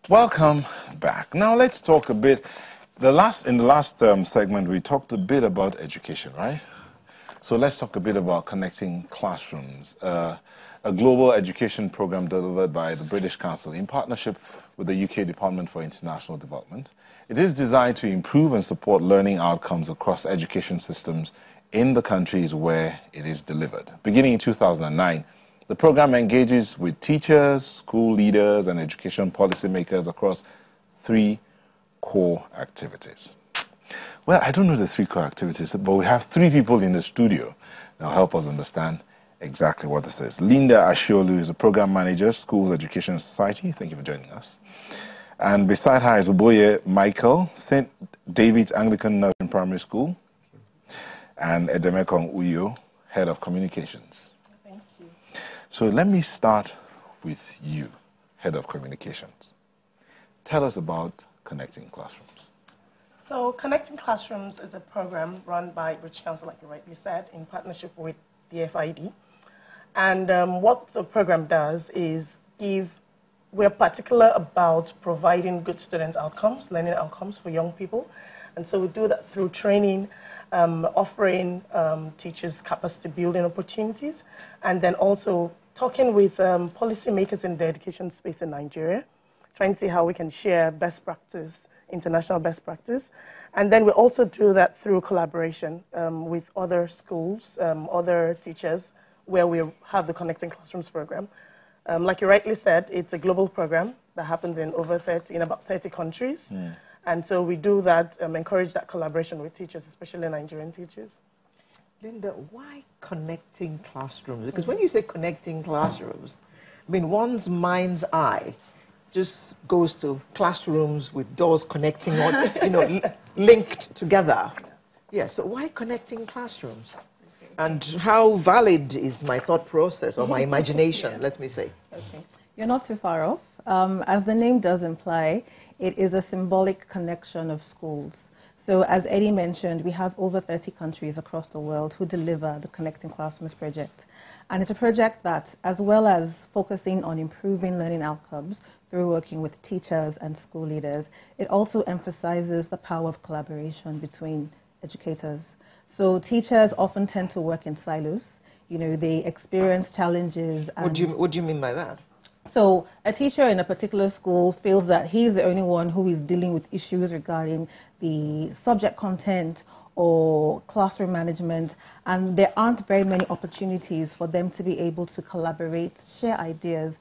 Welcome back. Now let's talk a bit. In the last segment, we talked a bit about education, right? So let's talk a bit about connecting classrooms, a global education program delivered by the British Council in partnership with the UK Department for International Development. It is designed to improve and support learning outcomes across education systems in the countries where it is delivered. Beginning in 2009, the program engages with teachers, school leaders, and education policymakers across 3 core activities. Well, I don't know the 3 core activities, but we have 3 people in the studio that will help us understand exactly what this is. Linda Ashiolu is the program manager, Schools Education Society. Thank you for joining us. And beside her is Uboye Michael, St. David's Anglican Nursery Primary School, and Edemekong Uyo, Head of Communications. Thank you. So let me start with you, Head of Communications. Tell us about Connecting Classrooms. So Connecting Classrooms is a program run by British Council, like you rightly said, in partnership with the FID. And what the program does is we're particular about providing good student outcomes, learning outcomes for young people. And so we do that through training, offering teachers capacity building opportunities, and then also talking with policymakers in the education space in Nigeria, trying to see how we can share best practice, international best practice. And then we also do that through collaboration with other schools, other teachers, where we have the Connecting Classrooms program. Like you rightly said, it's a global program that happens in about 30 countries. Yeah. And so we do that, encourage that collaboration with teachers, especially Nigerian teachers. Linda, why connecting classrooms? Because when you say connecting classrooms, I mean, one's mind's eye just goes to classrooms with doors connecting, or, linked together. Yeah, so why connecting classrooms? And how valid is my thought process or my imagination, yeah. Let me say? Okay. You're not too far off. As the name does imply, it is a symbolic connection of schools. So as Eddie mentioned, we have over 30 countries across the world who deliver the Connecting Classrooms project. And it's a project that, as well as focusing on improving learning outcomes through working with teachers and school leaders, it also emphasizes the power of collaboration between educators. So teachers often tend to work in silos. They experience challenges. And what do you mean by that? So a teacher in a particular school feels that he's the only one who is dealing with issues regarding the subject content or classroom management, and there aren't very many opportunities for them to be able to collaborate, share ideas,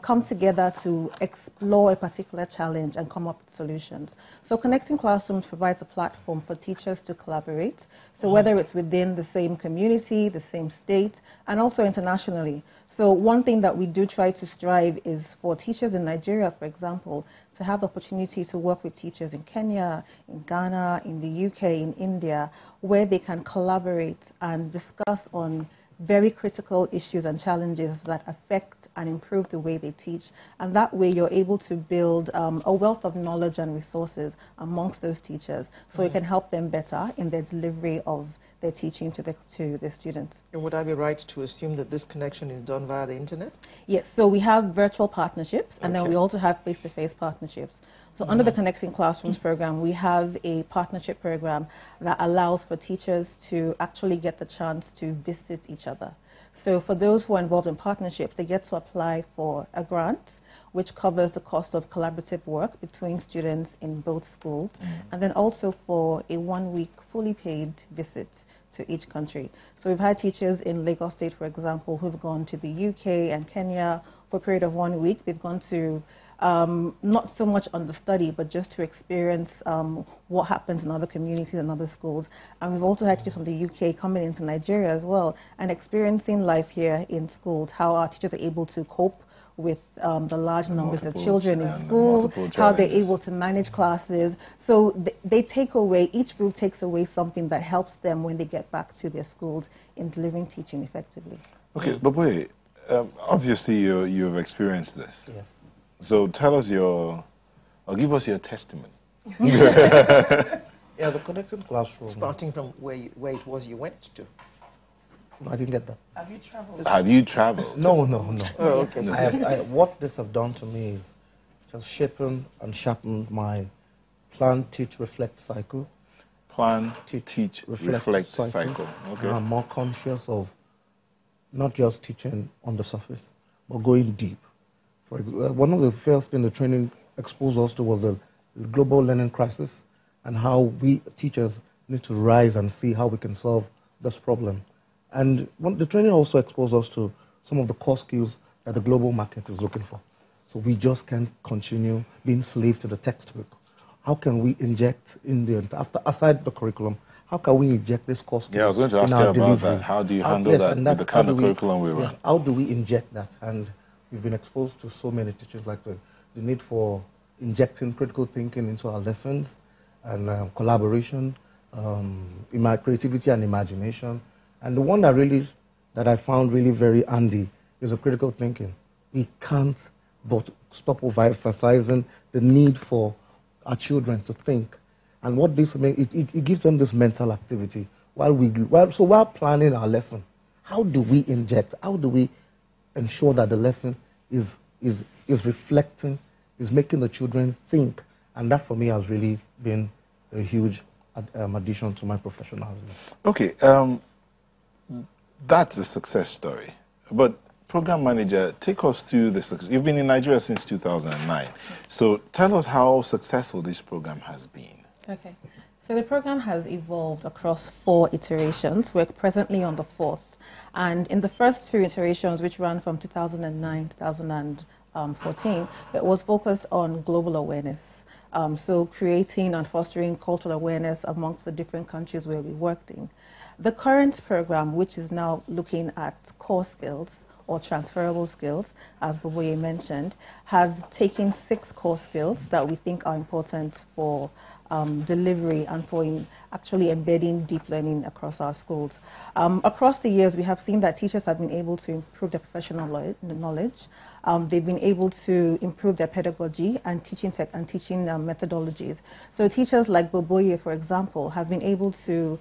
come together to explore a particular challenge and come up with solutions. So Connecting Classrooms provides a platform for teachers to collaborate. So whether it's within the same community, the same state, and also internationally. So one thing that we do try to strive is for teachers in Nigeria, for example, to have the opportunity to work with teachers in Kenya, in Ghana, in the UK, in India, where they can collaborate and discuss on very critical issues and challenges that affect and improve the way they teach. And that way you're able to build a wealth of knowledge and resources amongst those teachers, so it can help them better in their delivery of their teaching to their students. And would I be right to assume that this connection is done via the internet? Yes, so we have virtual partnerships, and then we also have face-to-face partnerships. So under the Connecting Classrooms program, we have a partnership program that allows for teachers to actually get the chance to visit each other. So for those who are involved in partnerships, they get to apply for a grant, which covers the cost of collaborative work between students in both schools, and then also for a 1-week fully paid visit to each country. So we've had teachers in Lagos State, for example, who've gone to the UK and Kenya for a period of 1 week. They've gone to not so much on the study, but just to experience what happens in other communities and other schools. And we've also had teachers from the UK coming into Nigeria as well and experiencing life here in schools, how our teachers are able to cope with the large numbers of children in school, how they're able to manage classes. So they take away, each group takes away something that helps them when they get back to their schools in delivering teaching effectively. Okay, but wait, obviously you've experienced this. Yes. So tell us or give us your testimony. Yeah, the Connected Classroom. Starting from where it was you went to. No, I didn't get that. Have you traveled? Have you traveled? No, no, no. Oh, okay. What this have done to me is has shaped and sharpened my plan, teach, reflect cycle. Plan, teach, reflect cycle. Okay. I'm more conscious of not just teaching on the surface, but going deep. One of the first things the training exposed us to was the global learning crisis and how we teachers need to rise and see how we can solve this problem. And the training also exposed us to some of the core skills that the global market is looking for. So we just can't continue being slave to the textbook. How can we inject aside the curriculum, how can we inject this core skills? Yeah, I was going to ask you about that. How do you handle that with the kind of curriculum we run? How do we inject that? And we've been exposed to so many teachers, like the need for injecting critical thinking into our lessons and collaboration, creativity and imagination. And the one that I found really very handy is a critical thinking. We can't but stop overemphasizing the need for our children to think. And what this means, it gives them this mental activity while planning our lesson. How do we inject? How do we ensure that the lesson is reflecting, is making the children think? And that for me has really been a huge addition to my professionalism. Okay, that's a success story. But program manager, take us through the success. You've been in Nigeria since 2009. So tell us how successful this program has been. Okay. So the program has evolved across 4 iterations. We're presently on the 4th. And in the first 2 iterations, which ran from 2009 to 2014, it was focused on global awareness. So creating and fostering cultural awareness amongst the different countries where we worked in. The current program, which is now looking at core skills or transferable skills, as Boboye mentioned, has taken 6 core skills that we think are important for delivery and for actually embedding deep learning across our schools. Across the years, we have seen that teachers have been able to improve their professional knowledge. They've been able to improve their pedagogy and teaching methodologies. So teachers like Boboye, for example, have been able to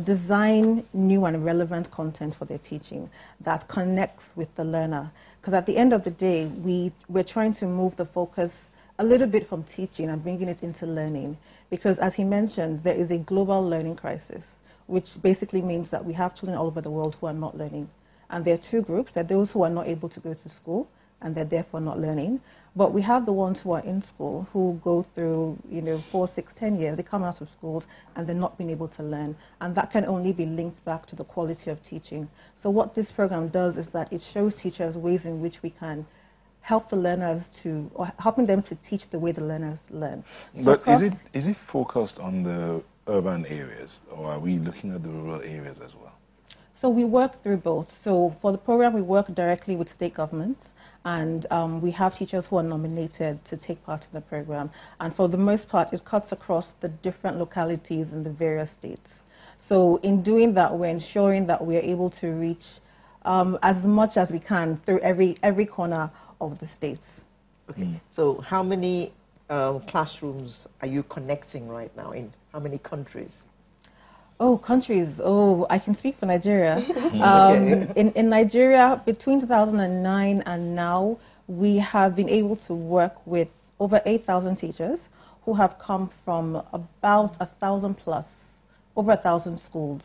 design new and relevant content for their teaching that connects with the learner. Because at the end of the day, we're trying to move the focus a little bit from teaching and bringing it into learning. Because as he mentioned, there is a global learning crisis, which basically means that we have children all over the world who are not learning. And there are 2 groups. There are those who are not able to go to school, and they're therefore not learning. But we have the ones who are in school, who go through 4, 6, 10 years, they come out of schools and they're not being able to learn. And that can only be linked back to the quality of teaching. So what this program does is that it shows teachers ways in which we can help the learners or helping them to teach the way the learners learn. So but is it focused on the urban areas, or are we looking at the rural areas as well? So we work through both. So for the program, we work directly with state governments, and we have teachers who are nominated to take part in the program. And for the most part, it cuts across the different localities in the various states. So in doing that, we're ensuring that we're able to reach as much as we can through every corner of the states. Okay. So how many classrooms are you connecting right now in how many countries? Oh, countries. Oh, I can speak for Nigeria. In Nigeria, between 2009 and now, we have been able to work with over 8,000 teachers who have come from about 1,000 plus, over 1,000 schools.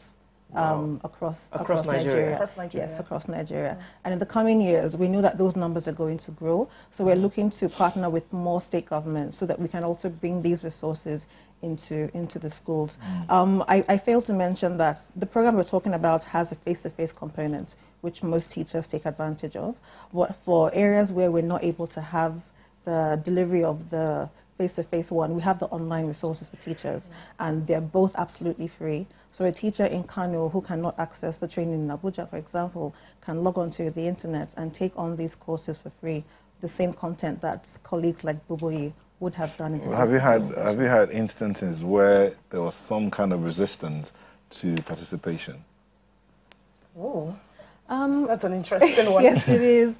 Across Nigeria. Yes, across Nigeria. And in the coming years, we know that those numbers are going to grow. So we're looking to partner with more state governments so that we can also bring these resources into the schools. I failed to mention that the program we're talking about has a face-to-face component, which most teachers take advantage of. But for areas where we're not able to have the delivery of the face-to-face one, we have the online resources for teachers, and they're both absolutely free. So a teacher in Kano who cannot access the training in Abuja, for example, can log onto the internet and take on these courses for free, the same content that colleagues like Boboye would have done. Have you had instances where there was some kind of resistance to participation? Oh, that's an interesting one. Yes, it is.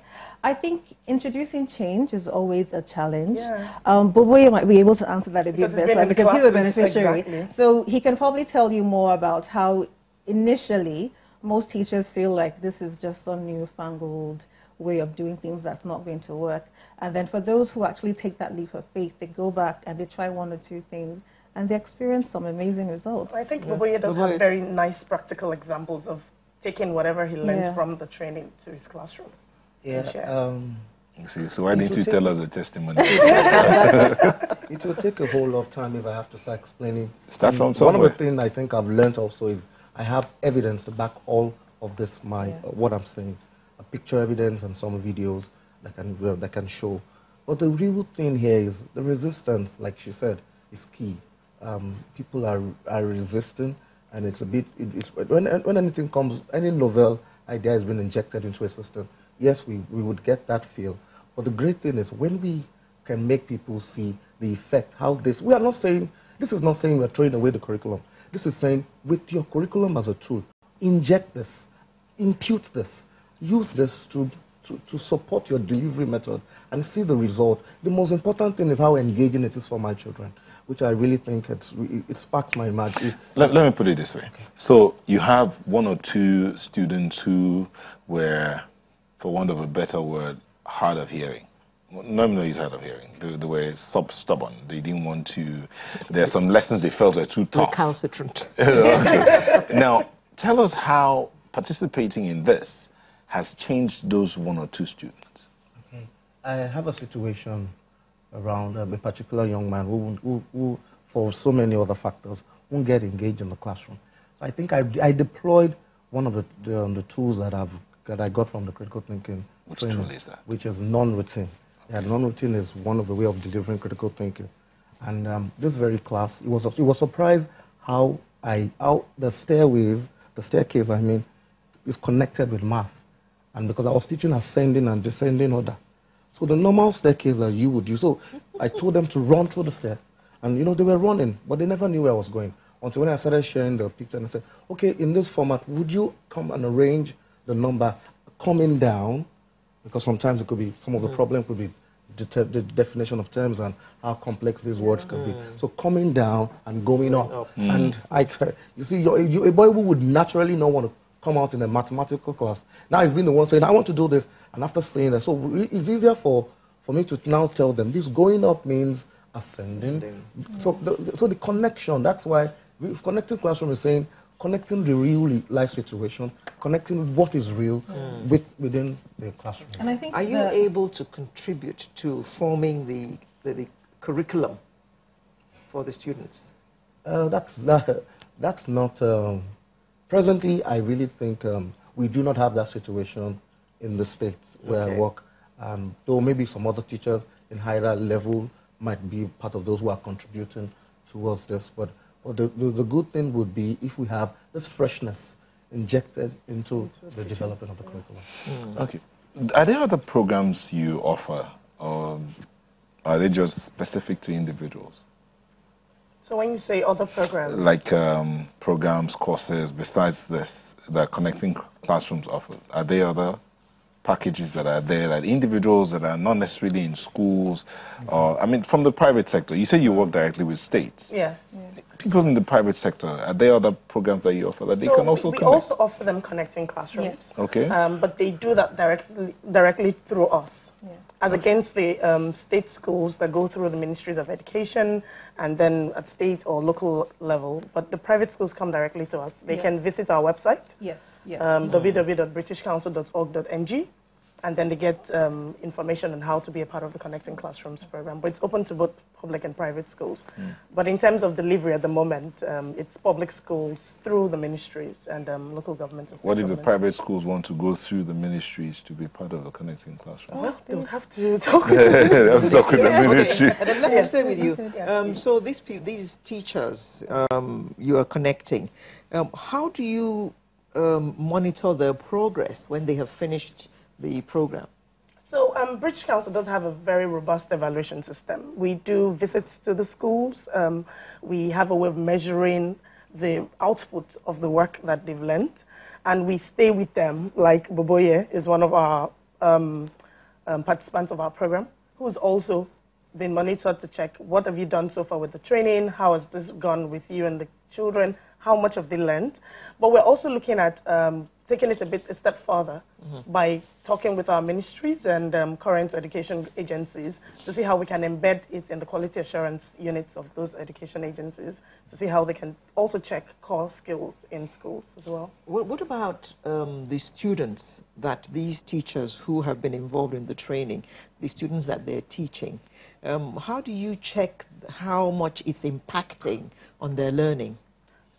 I think introducing change is always a challenge. Yeah. Boboye might be able to answer that a bit better because he's a beneficiary. Exactly. So he can probably tell you more about how initially most teachers feel like this is just some newfangled way of doing things that's not going to work. And then for those who actually take that leap of faith, they go back and they try one or two things and they experience some amazing results. I think Boboye does have very nice practical examples of taking whatever he learned from the training to his classroom. Yeah. See, so why didn't you tell us a testimony? It will take a whole lot of time if I have to start explaining. Start from somewhere. One of the things I think I've learned also is I have evidence to back all of this, what I'm saying. A picture evidence and some videos that can show. But the real thing here is the resistance, like she said, is key. People are resisting, and it's a bit, when anything comes, any novel idea has been injected into a system, yes, we would get that feel. But the great thing is when we can make people see the effect, how this, we are not saying, this is not saying we're throwing away the curriculum. This is saying with your curriculum as a tool, inject this, impute this, use this to support your delivery method and see the result. The most important thing is how engaging it is for my children, which I really think it sparks my imagination. Let me put it this way. So you have one or two students who were, for want of a better word, hard of hearing. Nobody is hard of hearing. They were stubborn. They didn't want to. There are some lessons they felt were too tough. Recalcitrant. Okay. Now, tell us how participating in this has changed those one or two students. Okay. I have a situation around a particular young man who, for so many other factors, won't get engaged in the classroom. So I think I deployed one of the tools that I got from the critical thinking training, tool is that? Which is non-routine. Yeah, non-routine is one of the way of delivering critical thinking. And this very class, it was surprised how the staircase, I mean, is connected with math. And because I was teaching ascending and descending order. So the normal staircase that you would use, so I told them to run through the stairs. And you know, they were running, but they never knew where I was going. Until when I started sharing the picture and I said, okay, in this format, would you come and arrange the number coming down? Because sometimes it could be, some of the problem could be the definition of terms and how complex these words can be. So coming down and going up. And you see, a boy who would naturally not want to come out in a mathematical class, now he's been the one saying, I want to do this. And after saying that, so it's easier for me to now tell them, this going up means ascending. So the connection, that's why connecting classroom is saying, connecting the real life situation, connecting what is real within the classroom. And I think are you able to contribute to forming the curriculum for the students? That's not, presently I really think we do not have that situation in the States where I work. Though maybe some other teachers in higher level might be part of those who are contributing towards this, but the good thing would be if we have this freshness injected into the development of the curriculum. Okay. Are there other programs you offer, or are they just specific to individuals? So when you say other programs? Like programs, courses, besides this, that Connecting Classrooms offer, are there other packages that are there, that individuals that are not necessarily in schools, or, I mean, from the private sector? You say you work directly with states. Yes. People in the private sector, are there other programs that you offer that they can also connect? We also offer them Connecting Classrooms. Yes. Okay. But they do that directly through us. Yeah. As against the state schools that go through the ministries of education and then at state or local level. But the private schools come directly to us. They can visit our website, www.britishcouncil.org.ng, and then they get information on how to be a part of the Connecting Classrooms program. But it's open to both public and private schools. But in terms of delivery at the moment, it's public schools through the ministries and local governments. What if the private schools want to go through the ministries to be part of the Connecting Classroom? Well, they would have to talk with the ministry. Okay. And then let me stay with you. So these teachers you are connecting, how do you monitor their progress when they have finished the program? So British Council does have a very robust evaluation system. We do visits to the schools. We have a way of measuring the output of the work that they've learned. And we stay with them, like Boboye is one of our participants of our program, who's also been monitored to check what have you done so far with the training, how has this gone with you and the children, how much have they learned. But we're also looking at taken it a step further by talking with our ministries and current education agencies to see how we can embed it in the quality assurance units of those education agencies, to see how they can also check core skills in schools as well. What about the students that these teachers who have been involved in the training, the students that they're teaching? How do you check how much it's impacting on their learning?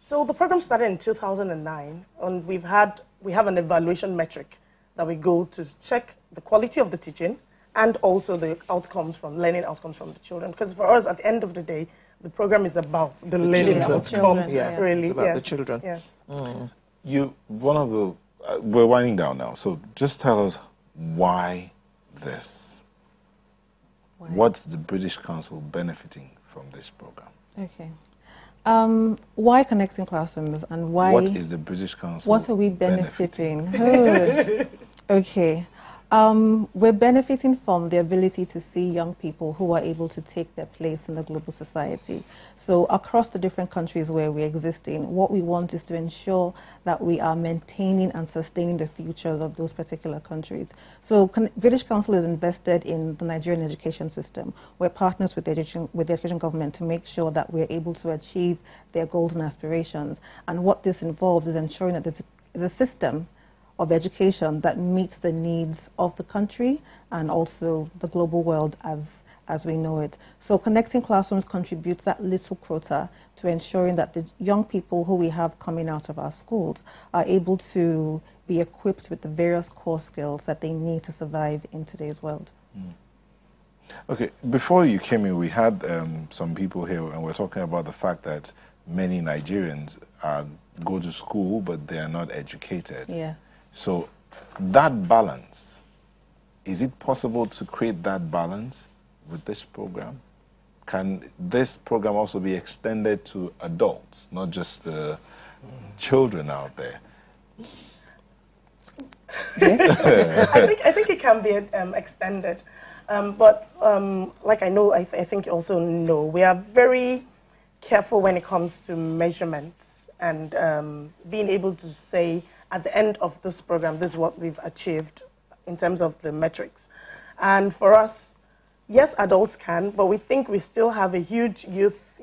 So the program started in 2009, and we have an evaluation metric that we go to check the quality of the teaching and also the learning outcomes from the children. Because for us, at the end of the day, the program is about the learning outcome. Yeah, really. It's about yes. the children. Yes. We're winding down now, so just tell us why this. What's the British Council benefiting from this program? Okay. Why connecting classrooms and why? What is the British Council? What are we benefiting? Good. Okay. We're benefiting from the ability to see young people who are able to take their place in the global society. So across the different countries where we're existing, what we want is to ensure that we are maintaining and sustaining the futures of those particular countries. So British Council is invested in the Nigerian education system. We're partners with the education government to make sure that we're able to achieve their goals and aspirations. And what this involves is ensuring that there's a system of education that meets the needs of the country and also the global world as we know it. So connecting classrooms contributes that little quota to ensuring that the young people who we have coming out of our schools are able to be equipped with the various core skills that they need to survive in today's world. Okay, before you came in, we had some people here, and we're talking about the fact that many Nigerians go to school, but they are not educated. Yeah. So that balance, is it possible to create that balance with this program? Can this program also be extended to adults, not just the children out there? Yes. I think it can be extended. But like I think you also know, we are very careful when it comes to measurements and being able to say, at the end of this program, this is what we've achieved in terms of the metrics. And for us, yes, adults can, but we think we still have a huge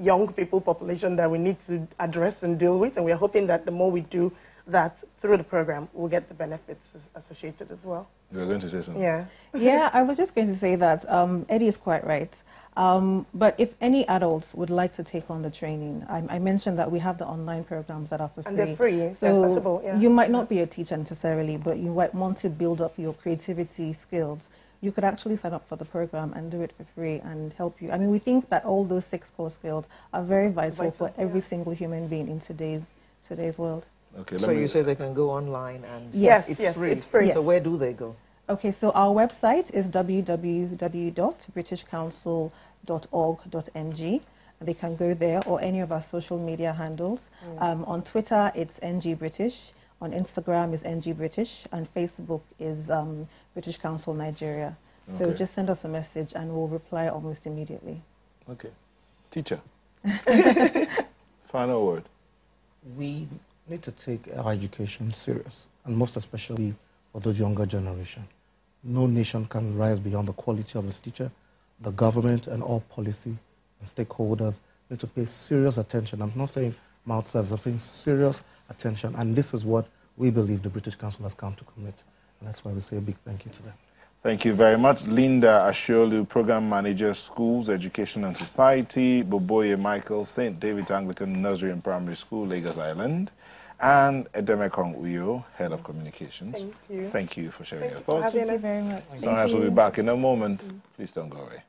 young people population that we need to address and deal with. And we're hoping that the more we do that through the program, we'll get the benefits associated as well. You were going to say something? Yeah. Yeah, I was just going to say that Eddie is quite right. But if any adults would like to take on the training, I mentioned that we have the online programs that are for free. And they're free, so they're accessible. Yeah. You might not be a teacher necessarily, but you might want to build up your creativity skills. You could actually sign up for the program and do it for free and help you. I mean, we think that all those 6 core skills are very vital for every single human being in today's world. Okay, So you say they can go online and Yes, it's yes, free. it's free. Yes. So where do they go? Okay, so our website is www.britishcouncil.org.ng. They can go there, or any of our social media handles. On Twitter, it's NGBritish. On Instagram is NGBritish. And Facebook is British Council Nigeria. So Okay. just send us a message and we'll reply almost immediately. Okay. Teacher. Final word. We need to take our education serious, and most especially for those younger generation. No nation can rise beyond the quality of its teacher. The government and all policy and stakeholders need to pay serious attention. I'm not saying mouth service, I'm saying serious attention. And this is what we believe the British Council has come to commit. And that's why we say a big thank you to them. Thank you very much. Linda Ashiolu, Program Manager, Schools, Education and Society, Boboye Michael, St. David's Anglican Nursery and Primary School, Lagos Island, and Edemekong Uyo, Head of Communications. Thank you. Thank you for sharing your Thank you for thoughts. having Thank you very much. Sunrise will be back in a moment. Please don't go away.